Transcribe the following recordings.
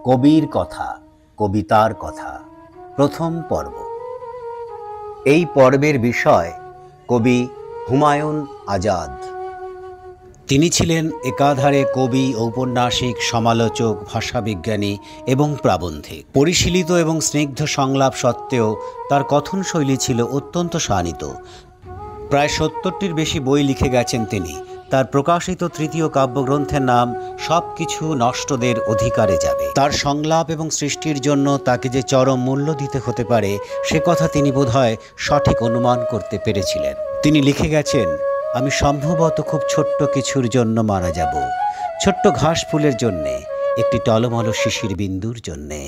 কবির কথা, কবিতার কথা, প্রথম পর্ব। এই পর্বের বিষয় কবি হুমায়ুন আজাদ। তিনি ছিলেন একাধারে কবি, ঔপন্যাসিক, সমালোচক, ভাষাবিজ্ঞানী এবং প্রাবন্ধিক। পরিশীলিত এবং স্নিগ্ধ সংলাপ সত্ত্বেও তার কথনশৈলী ছিল অত্যন্ত শানিত। প্রায় ৭০টির বেশি বই লিখে গেছেন তিনি। তার প্রকাশিত তৃতীয় কাব্যগ্রন্থের নাম সবকিছু নষ্টদের অধিকারে যাবে। তার সংলাপ এবং সৃষ্টির জন্য তাকে যে চরম মূল্য দিতে হতে পারে সে কথা তিনি বোধহয় সঠিক অনুমান করতে পেরেছিলেন। তিনি লিখে গেছেন, আমি সম্ভবত খুব ছোট্ট কিছুর জন্য মারা যাব, ছোট্ট ঘাস ফুলের জন্যে, একটি টলমল শিশির বিন্দুর জন্যে।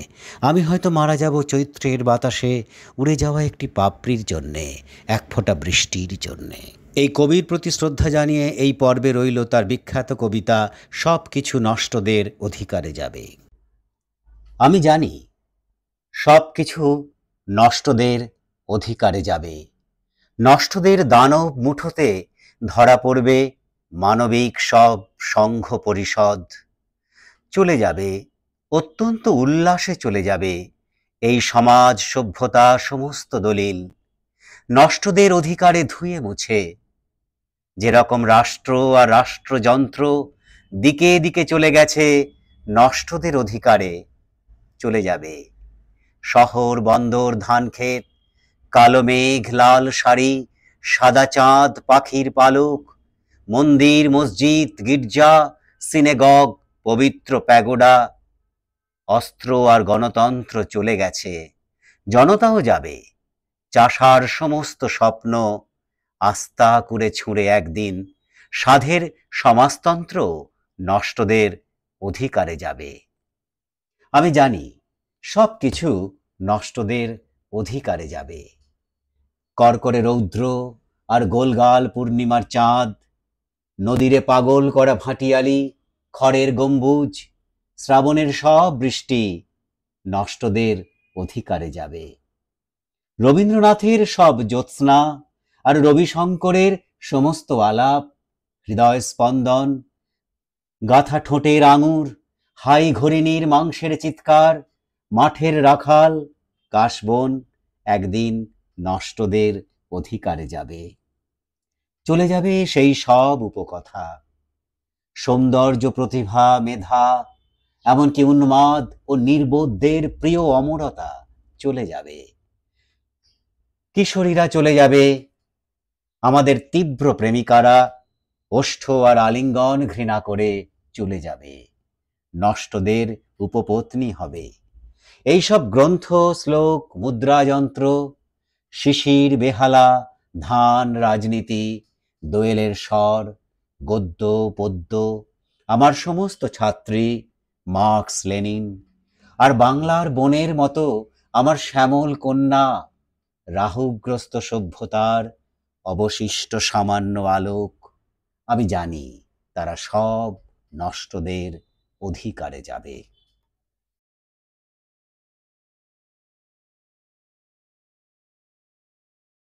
আমি হয়তো মারা যাব চৈত্রের বাতাসে উড়ে যাওয়া একটি পাপড়ির জন্যে, এক ফোঁটা বৃষ্টির জন্যে। এই কবির প্রতি শ্রদ্ধা জানিয়ে এই পর্বে রইল তার বিখ্যাত কবিতা সব কিছু নষ্টদের অধিকারে যাবে। আমি জানি সব কিছু নষ্টদের অধিকারে যাবে। নষ্টদের দানব মুঠোতে ধরা পড়বে মানবিক সব সংঘ পরিষদ। চলে যাবে, অত্যন্ত উল্লাসে চলে যাবে এই সমাজ সভ্যতা সমস্ত দলিল। নষ্টদের অধিকারে ধুয়ে মুছে যেরকম রাষ্ট্র আর রাষ্ট্রযন্ত্র দিকে দিকে চলে গেছে, নষ্টদের অধিকারে চলে যাবে শহর, বন্দর, ধানক্ষেত, কালো মেঘ, লাল শাড়ি, সাদা চাঁদ, পাখির পালক, মন্দির, মসজিদ, গির্জা, সিনেগগ, পবিত্র প্যাগোডা। অস্ত্র আর গণতন্ত্র চলে গেছে, জনতাও যাবে। চাষার সমস্ত স্বপ্ন আস্তা করে ছুঁড়ে একদিন সাধের সমাজতন্ত্র নষ্টদের অধিকারে যাবে। আমি জানি সব কিছু নষ্টদের অধিকারে যাবে। করকরে রৌদ্র আর গোলগাল পূর্ণিমার চাঁদ, নদীরে পাগল করা ভাটিয়ালি, খড়ের গম্বুজ, শ্রাবণের সব বৃষ্টি নষ্টদের অধিকারে যাবে। রবীন্দ্রনাথের সব জ্যোৎস্না আর রবিশঙ্করের সমস্ত আলাপ, হৃদয় স্পন্দন, গাথা ঠোঁটের আঙুর, হাই ঘরিণীর মাংসের চিৎকার, মাঠের রাখাল, কাশবন একদিন নষ্টদের অধিকারে যাবে। চলে যাবে সেই সব উপকথা, সৌন্দর্য, প্রতিভা, মেধা, এমনকি উন্মাদ ও নির্বোধদের প্রিয় অমরতা চলে যাবে। কিশোরীরা চলে যাবে, আমাদের তীব্র প্রেমিকারা ওষ্ঠ আর আলিঙ্গন ঘৃণা করে চলে যাবে, নষ্টদের উপপত্নী হবে। এইসব গ্রন্থ, শ্লোক, মুদ্রাযন্ত্র, শিশির, বেহালা, ধান, রাজনীতি, দোয়েলের স্বর, গদ্য, পদ্য, আমার সমস্ত ছাত্রী, মার্কস, লেনিন, আর বাংলার বনের মতো আমার শ্যামল কন্যা, রাহুগ্রস্ত সভ্যতার অবশিষ্ট সামান্য আলোক। আমি জানি তারা সব নষ্টদের অধিকারে যাবে।